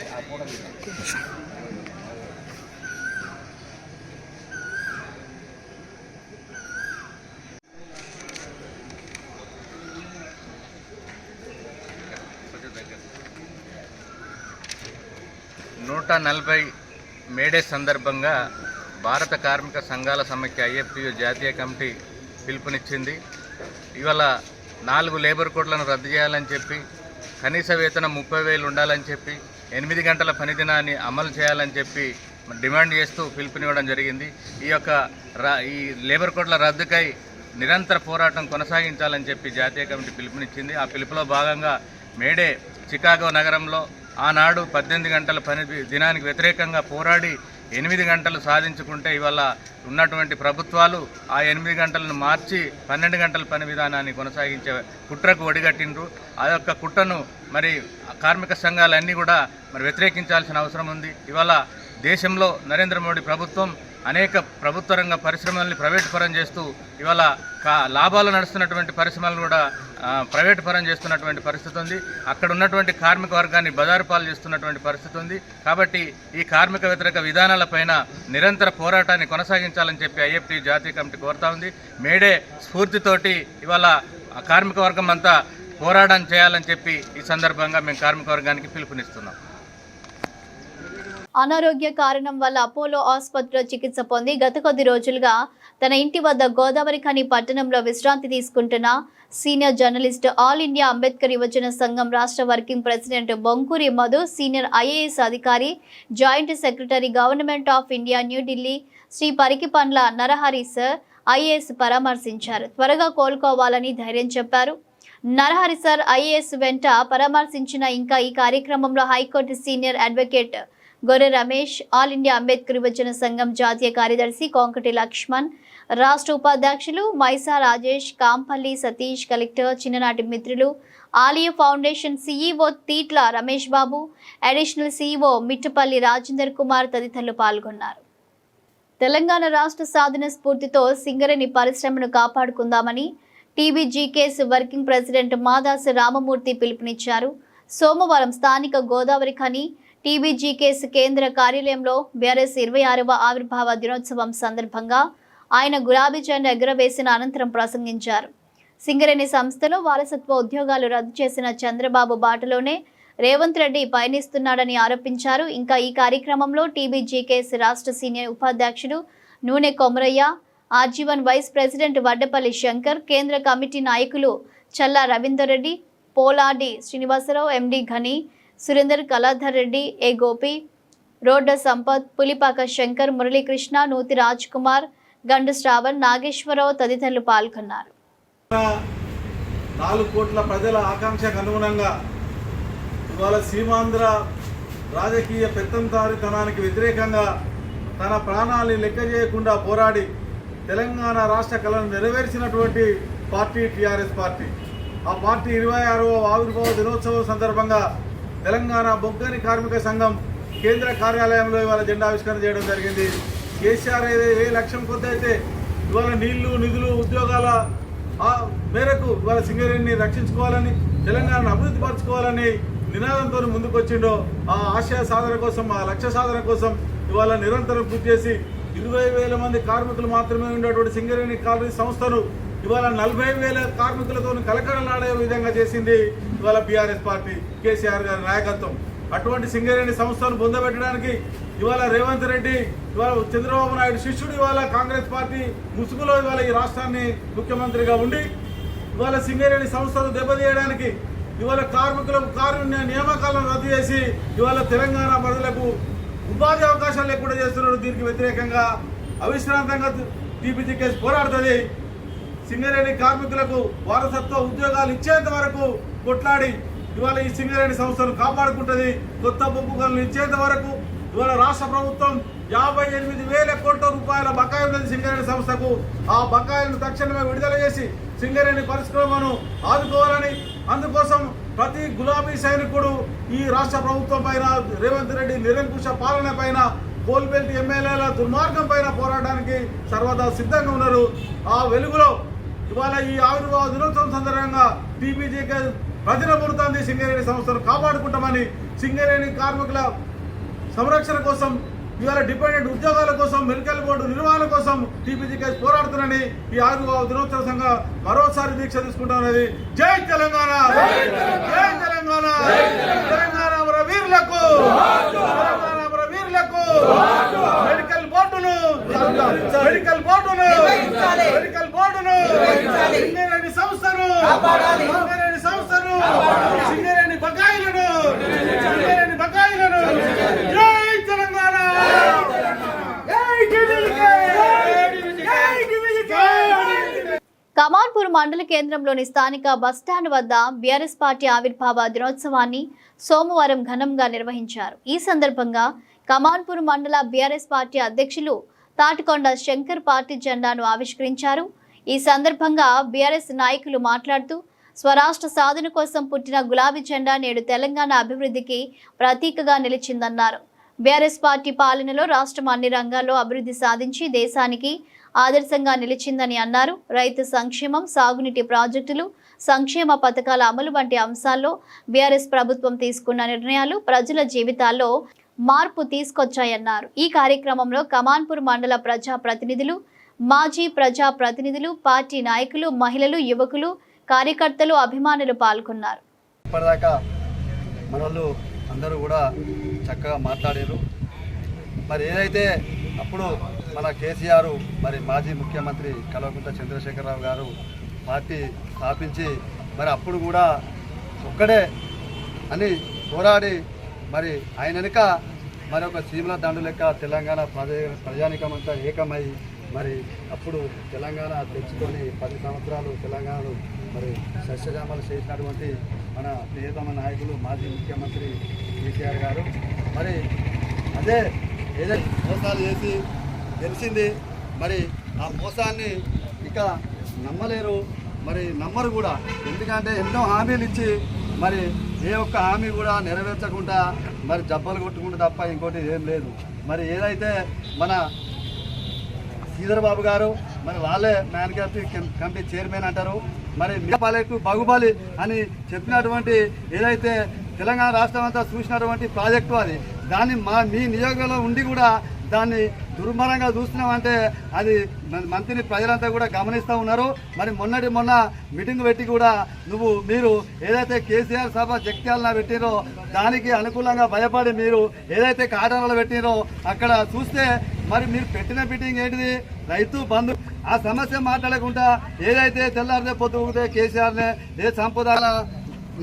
సందర్భంగా భారత కార్మిక సంఘాల సమైక్య ఐఎఫ్టియు జాతీయ కమిటీ పిలుపునిచ్చింది. ఇవాళ 4 లేబర్ కోడ్లను రద్దు చేయాలని చెప్పి, కనీస వేతనం 30,000 ఉండాలని చెప్పి, 8 గంటల పని దినాన్ని అమలు చేయాలని చెప్పి డిమాండ్ చేస్తూ పిలుపునివ్వడం జరిగింది. ఈ లేబర్ కోడ్ల రద్దుకై నిరంతర పోరాటం కొనసాగించాలని చెప్పి జాతీయ కమిటీ పిలుపునిచ్చింది. ఆ పిలుపులో భాగంగా మేడే చికాగో నగరంలో ఆనాడు 18 గంటల పని దినానికి వ్యతిరేకంగా పోరాడి 8 గంటలు సాధించుకుంటే ఇవాళ ఉన్నటువంటి ప్రభుత్వాలు ఆ 8 గంటలను మార్చి 12 గంటల పని విధానాన్ని కొనసాగించే కుట్రకు ఒడిగట్టిండ్రు. ఆ యొక్క కుట్రను మరి కార్మిక సంఘాలన్నీ కూడా మరి వ్యతిరేకించాల్సిన అవసరం ఉంది. ఇవాళ దేశంలో నరేంద్ర మోడీ ప్రభుత్వం అనేక ప్రభుత్వ రంగ పరిశ్రమల్ని ప్రైవేటు పరం చేస్తూ ఇవాళ లాభాలు నడుస్తున్నటువంటి పరిశ్రమలు కూడా ప్రైవేటు పరం చేస్తున్నటువంటి పరిస్థితి ఉంది. అక్కడ ఉన్నటువంటి కార్మిక వర్గాన్ని బజారు పాలు చేస్తున్నటువంటి పరిస్థితి ఉంది. కాబట్టి ఈ కార్మిక వ్యతిరేక విధానాలపైన నిరంతర పోరాటాన్ని కొనసాగించాలని చెప్పి ఐఎఫ్టి జాతీయ కమిటీ కోరుతా ఉంది. మేడే స్ఫూర్తితోటి ఇవాళ కార్మిక వర్గం అంతా పోరాటం చేయాలని చెప్పి ఈ సందర్భంగా మేము కార్మిక వర్గానికి పిలుపునిస్తున్నాం. అనారోగ్య కారణం వల్ల అపోలో ఆసుపత్రిలో చికిత్స పొంది గత కొద్ది రోజులుగా తన ఇంటి వద్ద గోదావరిఖని పట్టణంలో విశ్రాంతి తీసుకుంటున్న senior journalist all India Ambedkar యువజన సంఘం రాష్ట్ర working president Bonkuri Madhu, senior IAS అధికారి, joint secretary government of India New Delhi Shri Parikipandla Narahari sir IAS పరామర్శించారు. త్వరగా కోలుకోవాలని ధైర్యం చెప్పారు. నరహరి సార్ ఐఏఎస్ వెంట పరామర్శించిన ఇంకా ఈ కార్యక్రమంలో హైకోర్టు సీనియర్ అడ్వకేట్ గొర్రె రమేష్, ఆల్ ఇండియా అంబేద్కర్ యువజన సంఘం జాతీయ కార్యదర్శి కొంకటి లక్ష్మణ్, రాష్ట్ర ఉపాధ్యక్షులు మైసా రాజేష్, కాంపల్లి సతీష్, కలెక్టర్, చిన్ననాటి మిత్రులు, Aliya foundation CEO Teetla Ramesh Babu, additional CEO Mittapalli Rajender Kumar తదితరులు పాల్గొన్నారు. తెలంగాణ రాష్ట్ర సాధన స్ఫూర్తితో సింగరేణి పరిశ్రమను కాపాడుకుందామని TBGKS working president Madasu Ramamurthy పిలుపునిచ్చారు. సోమవారం స్థానిక గోదావరిఖని టీబీజీకేఎస్ కేంద్ర కార్యాలయంలో బీఆర్ఎస్ 26వ ఆవిర్భావ దినోత్సవం సందర్భంగా ఆయన గులాబీ జెండా ఎగురవేసిన అనంతరం ప్రసంగించారు. సింగరేణి సంస్థలో వారసత్వ ఉద్యోగాలు రద్దు చేసిన చంద్రబాబు బాటలోనే రేవంత్ రెడ్డి పయనిస్తున్నాడని ఆరోపించారు. ఇంకా ఈ కార్యక్రమంలో టీబీజీకేఎస్ రాష్ట్ర సీనియర్ ఉపాధ్యక్షుడు Nune Komaraiah, RG one vice president Vaddapalli Shankar, కేంద్ర కమిటీ నాయకులు చల్లా రవీందర్ రెడ్డి, పోలాడి శ్రీనివాసరావు, ఎండి ఘని, సురేందర్, కళాధర్ రెడ్డి, ఏ గోపి, రోడ్డ సంపత్, పులిపాక శంకర్, మురళీకృష్ణ, నూతి రాజ్ కుమార్, గండు శ్రావణ్, నాగేశ్వరరావు తదితరులు పాల్గొన్నారు. 4 కోట్ల ప్రజల ఆకాంక్షకు అనుగుణంగా ఇవాళ సీమాంధ్ర రాజకీయ పెత్తందారితనానికి వ్యతిరేకంగా తన ప్రాణాన్ని లెక్క చేయకుండా పోరాడి తెలంగాణ రాష్ట్ర కళను నెరవేర్చినటువంటి పార్టీ టీఆర్ఎస్ పార్టీ. ఆ పార్టీ 26వ ఆవిర్భావ దినోత్సవం సందర్భంగా తెలంగాణ బొగ్గని కార్మిక సంఘం కేంద్ర కార్యాలయంలో ఇవాళ జెండా ఆవిష్కరణ చేయడం జరిగింది. కేసీఆర్ ఏ లక్ష్యం కొద్ది అయితే ఇవాళ నీళ్లు, నిధులు, ఉద్యోగాల మేరకు ఇవాళ సింగరేణిని రక్షించుకోవాలని, తెలంగాణను అభివృద్ధి పరచుకోవాలని నినాదంతో ముందుకు వచ్చిండో ఆ ఆశయ సాధన కోసం, ఆ లక్ష్య సాధన కోసం ఇవాళ నిరంతరం కృషి చేసి 20,000 మంది కార్మికులు మాత్రమే ఉండేటువంటి సింగరేణి కాలనీ సంస్థను ఇవాళ 40,000 కార్మికులతో కలకడలాడే విధంగా చేసింది ఇవాళ బీఆర్ఎస్ పార్టీ, కేసీఆర్ గారి నాయకత్వం. అటువంటి సింగరేణి సంస్థను పొందబెట్టడానికి ఇవాళ రేవంత్ రెడ్డి, ఇవాళ చంద్రబాబు నాయుడు శిష్యుడు ఇవాళ కాంగ్రెస్ పార్టీ ముసుగులో ఇవాళ ఈ రాష్ట్రాన్ని ముఖ్యమంత్రిగా ఉండి ఇవాళ సింగరేణి సంస్థను దెబ్బతీయడానికి ఇవాళ కార్మికులకు కారుణ్య నియామకాలను రద్దు చేసి ఇవాళ తెలంగాణ ప్రజలకు ఉపాధి అవకాశాలు లేకుండా చేస్తున్నారు. దీనికి వ్యతిరేకంగా అవిశ్రాంతంగా టీబీజీకేఎస్ పోరాడుతుంది. సింగరేణి కార్మికులకు వారసత్వ ఉద్యోగాలు ఇచ్చేంత వరకు కొట్లాడి ఇవాళ ఈ సింగరేణి సంస్థను కాపాడుకుంటుంది. కొత్త బొగ్గు గనులు ఇచ్చేంత వరకు ఇవాళ రాష్ట్ర ప్రభుత్వం 58,000 కోట్ల రూపాయల బకాయి ఉన్నది సింగరేణి సంస్థకు. ఆ బకాయిలను తక్షణమే విడుదల చేసి సింగరేణి పరిశ్రమను ఆదుకోవాలని, అందుకోసం ప్రతి గులాబీ సైనికుడు ఈ రాష్ట్ర ప్రభుత్వం పైన, రేవంత్ రెడ్డి నిరంకుశ పాలన పైన, కోల్బెల్ట్ ఎమ్మెల్యేల దుర్మార్గం పైన పోరాటానికి సర్వదా సిద్ధంగా ఉన్నారు. ఆ వెలుగులో ఇవాళ ఈ ఆవిర్భావ దినోత్సవం సందర్భంగా టీబీజీకేఎస్ ప్రజల పుడుతుంది సింగరేణి సంస్థను కాపాడుకుంటామని సింగరేణి కార్మికుల సంరక్షణ కోసం, ఇవాళ డిపెండెంట్ ఉద్యోగాల కోసం, మెడికల్ బోర్డు నిర్వహణ కోసం టీపీజీకేఎస్ పోరాడుతున్నారని ఈ ఆవిర్భావ దినోత్సవ సంఘం మరోసారి దీక్ష తీసుకుంటామనేది. జై తెలంగాణ, జై తెలంగాణ, తెలంగాణ మన వీరులకు, తెలంగాణ మన వీరులకు. మెడికల్ బోర్డును, మెడికల్ బోర్డును, మెడికల్ బోర్డును, సింగరేణి సంస్థను, సింగరేణి సంస్థను, సింగరేణి బకాయిలను, సింగరేణి బకాయిలను. జై తెలంగాణ, కమాన్పూర్ మండల కేంద్రంలోని స్థానిక బస్టాండ్ వద్ద బీఆర్ఎస్ పార్టీ ఆవిర్భావ దినోత్సవాన్ని సోమవారం ఘనంగా నిర్వహించారు. ఈ సందర్భంగా కమాన్పూర్ మండల బీఆర్ఎస్ పార్టీ అధ్యక్షులు తాటికొండ శంకర్ పార్టీ జెండాను ఆవిష్కరించారు. ఈ సందర్భంగా బీఆర్ఎస్ నాయకులు మాట్లాడుతూ స్వరాష్ట్ర సాధన కోసం పుట్టిన గులాబీ జెండా నేడు తెలంగాణ అభివృద్ధికి ప్రతీకగా నిలిచిందన్నారు. బీఆర్ఎస్ పార్టీ పాలనలో రాష్ట్రం అన్ని రంగాల్లో అభివృద్ధి సాధించి దేశానికి ఆదర్శంగా నిలిచిందని అన్నారు. రైతు సంక్షేమం, సాగునీటి ప్రాజెక్టులు, సంక్షేమ పథకాల అమలు వంటి అంశాల్లో బీఆర్ఎస్ ప్రభుత్వం తీసుకున్న నిర్ణయాలు ప్రజల జీవితాల్లో మార్పు తీసుకొచ్చాయన్నారు. ఈ కార్యక్రమంలో కమాన్పూర్ మండల ప్రజా ప్రతినిధులు, మాజీ ప్రజా ప్రతినిధులు, పార్టీ నాయకులు, మహిళలు, యువకులు, కార్యకర్తలు, అభిమానులు పాల్గొన్నారు. ఇప్పటిదాకా మనోళ్ళు అందరూ కూడా చక్కగా మాట్లాడారు. మరి ఏదైతే అప్పుడు మన కేసీఆర్, మరి మాజీ ముఖ్యమంత్రి కల్వకుంట్ల చంద్రశేఖరరావు గారు పార్టీ స్థాపించి మరి అప్పుడు కూడా ఒక్కడే అని పోరాడి మరి ఆయన వెనుక మరి ఒక సీమల దండు లెక్క తెలంగాణ ప్రజానికమంతా ఏకమై మరి అప్పుడు తెలంగాణ తెచ్చుకొని 10 సంవత్సరాలు తెలంగాణను మరి సస్యజామలు చేసినటువంటి మన ప్రియతమ నాయకులు మాజీ ముఖ్యమంత్రి కేసీఆర్ గారు మరి అదే ఏదైతే మోసాలు చేసి తెలిసింది మరి ఆ మోసాన్ని ఇక నమ్మలేరు, మరి నమ్మరు కూడా. ఎందుకంటే ఎన్నో హామీలు ఇచ్చి మరి ఏ ఒక్క హామీ కూడా నెరవేర్చకుండా మరి జబ్బలు కొట్టుకుంటే తప్ప ఇంకోటి ఏం లేదు. మరి ఏదైతే మన శ్రీధర్ బాబు గారు మరి వాళ్ళే మ్యానుఫ్యాక్చరింగ్ కమిటీ చైర్మన్ అంటారు. మరి మిగపాలకు బాగుబలి అని చెప్పినటువంటి ఏదైతే తెలంగాణ రాష్ట్రం అంతా చూసినటువంటి ప్రాజెక్టు అది, దాన్ని మీ నియోజకవర్గంలో ఉండి కూడా దాన్ని దుర్మార్గంగా చూస్తున్నామంటే అది మంత్రిని ప్రజలంతా కూడా గమనిస్తూ ఉన్నారు. మరి మొన్న మీటింగ్ పెట్టి కూడా మీరు ఏదైతే కేసీఆర్ సభ జగిత్యాలలో పెట్టిరో దానికి అనుకూలంగా భయపడి మీరు ఏదైతే కాటనలో పెట్టిరో అక్కడ చూస్తే మరి మీరు పెట్టిన మీటింగ్ ఏంటిది? రైతు బంధు. ఆ సమస్య మాట్లాడకుండా ఏదైతే తెల్లారితే పొద్దుతే కేసీఆర్నే ఏ సంపద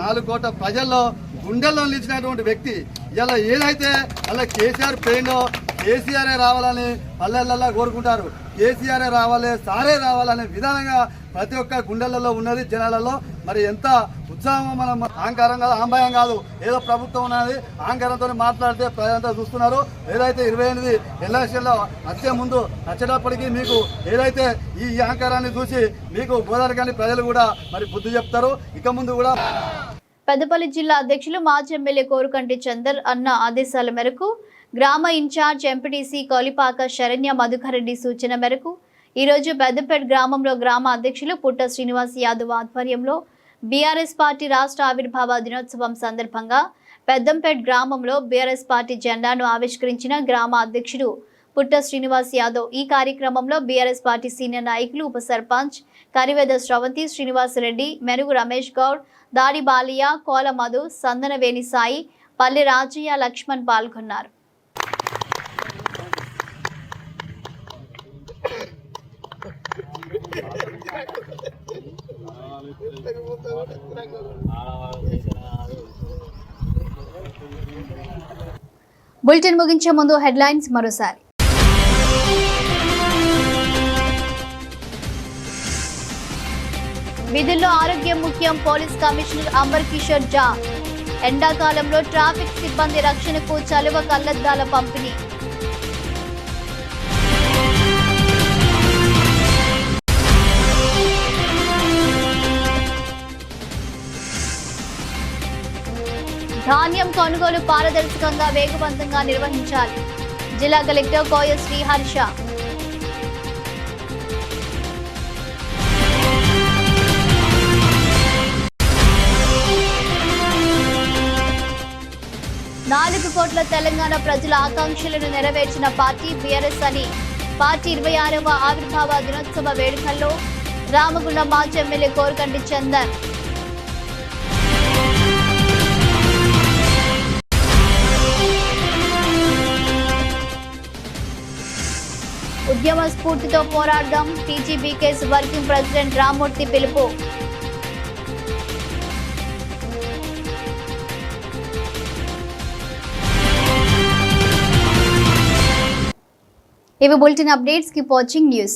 4 కోట్ల ప్రజల్లో గుండెల్లో నిలిచినటువంటి వ్యక్తి ఇలా ఏదైతే అలా కేసీఆర్ పోయిందో కేసీఆరే రావాలని పల్లెలలో కోరుకుంటారు. కేసీఆరే రావాలి, సారే రావాలనే విధానంగా ప్రతి ఒక్క గుండెలలో ఉన్నది జనాలలో. మరి ఎంత ఉత్సాహం, మనం అహంకారం కాదు, ఆంభాయం కాదు, ఏదో ప్రభుత్వం ఉన్నది అహంకారంతో మాట్లాడితే ప్రజలంతా చూస్తున్నారు. ఏదైతే 28 ఎలక్షన్లో వచ్చే ముందు వచ్చేటప్పటికీ మీకు ఏదైతే ఈ అహంకారాన్ని చూసి మీకు గోదావరి ప్రజలు కూడా మరి బుద్ధి చెప్తారు. ఇక ముందు కూడా పెద్దపల్లి జిల్లా అధ్యక్షులు మాజీ ఎమ్మెల్యే కోరుకంటి చందర్ అన్న ఆదేశాల మేరకు గ్రామ ఇన్ఛార్జ్ ఎంపీటీసీ కొలిపాక శరణ్య మధుకర్ రెడ్డి సూచన మేరకు ఈరోజు పెద్దపేట గ్రామంలో గ్రామ అధ్యక్షులు పుట్ట శ్రీనివాస్ యాదవ్ ఆధ్వర్యంలో బీఆర్ఎస్ పార్టీ రాష్ట్ర ఆవిర్భావ దినోత్సవం సందర్భంగా పెద్దంపేట గ్రామంలో బీఆర్ఎస్ పార్టీ జెండాను ఆవిష్కరించిన గ్రామ అధ్యక్షుడు పుట్ట శ్రీనివాస్ యాదవ్. ఈ కార్యక్రమంలో బీఆర్ఎస్ పార్టీ సీనియర్ నాయకులు ఉప సర్పంచ్ కరివేద శ్రవంతి, శ్రీనివాస్ రెడ్డి, మెరుగు రమేష్ గౌడ్, దాడి బాలియా, కోల మధు, సందనవేణి సాయి, పల్లి రాజయ్య, లక్ష్మణ్ పాల్గొన్నారు. బులెటిన్ ముగించే ముందు హెడ్లైన్స్ మరోసారి. విధుల్లో ఆరోగ్యం ముఖ్యం, పోలీస్ కమిషనర్ అంబర్ కిషోర్ జా. ఎండాకాలంలో ట్రాఫిక్ సిబ్బంది రక్షణకు చలువ కళ్లద్దాల పంపిణీ. ధాన్యం కొనుగోలు పారదర్శకంగా వేగవంతంగా నిర్వహించాలి. జిల్లా కలెక్టర్ కోయ శ్రీహర్ష. 4 కోట్ల తెలంగాణ ప్రజల ఆకాంక్షలను నెరవేర్చిన పార్టీ బీఆర్ఎస్ అని పార్టీ 26వ ఆవిర్భావ దినోత్సవ వేడుకల్లో రామగుండం మాజీ ఎమ్మెల్యే కోరకంటి చందర్. ఉద్యమ స్ఫూర్తితో పోరాడదాం, టీజీబీకేఎస్ వర్కింగ్ ప్రెసిడెంట్ రామ్మూర్తి పిలుపు. ఇవి bulletin updates. Keep watching news.